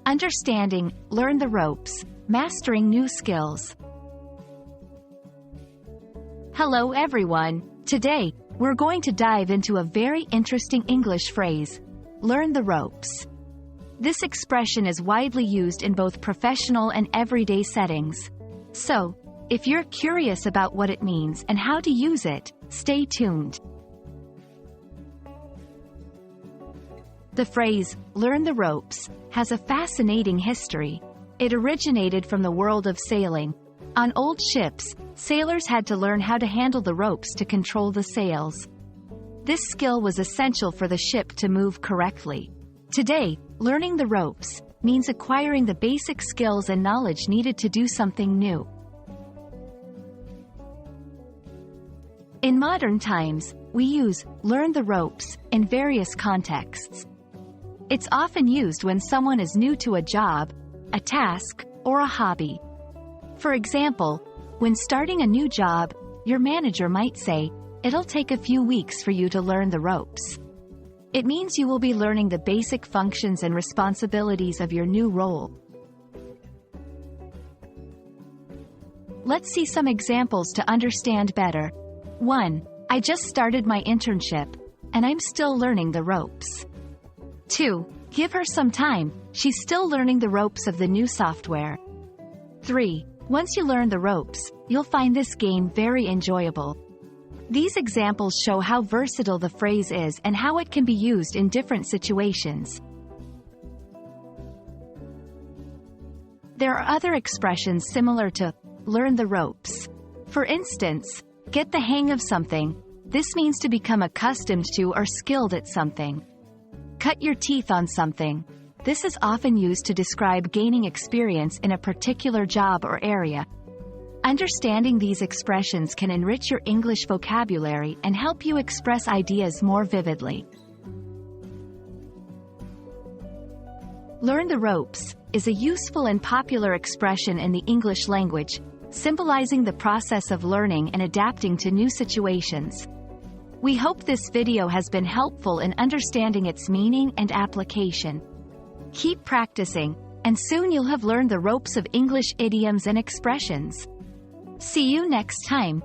Understanding, learn the ropes, mastering new skills. Hello everyone. Today, we're going to dive into a very interesting English phrase, learn the ropes. This expression is widely used in both professional and everyday settings. So, if you're curious about what it means and how to use it, stay tuned. The phrase, learn the ropes, has a fascinating history. It originated from the world of sailing. On old ships, sailors had to learn how to handle the ropes to control the sails. This skill was essential for the ship to move correctly. Today, learning the ropes means acquiring the basic skills and knowledge needed to do something new. In modern times, we use learn the ropes in various contexts. It's often used when someone is new to a job, a task, or a hobby. For example, when starting a new job, your manager might say, "It'll take a few weeks for you to learn the ropes." It means you will be learning the basic functions and responsibilities of your new role. Let's see some examples to understand better. 1. I just started my internship, and I'm still learning the ropes. 2. Give her some time, she's still learning the ropes of the new software. 3. Once you learn the ropes, you'll find this game very enjoyable. These examples show how versatile the phrase is and how it can be used in different situations. There are other expressions similar to learn the ropes. For instance, get the hang of something. This means to become accustomed to or skilled at something. Cut your teeth on something. This is often used to describe gaining experience in a particular job or area. Understanding these expressions can enrich your English vocabulary and help you express ideas more vividly. Learn the ropes is a useful and popular expression in the English language, symbolizing the process of learning and adapting to new situations. We hope this video has been helpful in understanding its meaning and application. Keep practicing, and soon you'll have learned the ropes of English idioms and expressions. See you next time.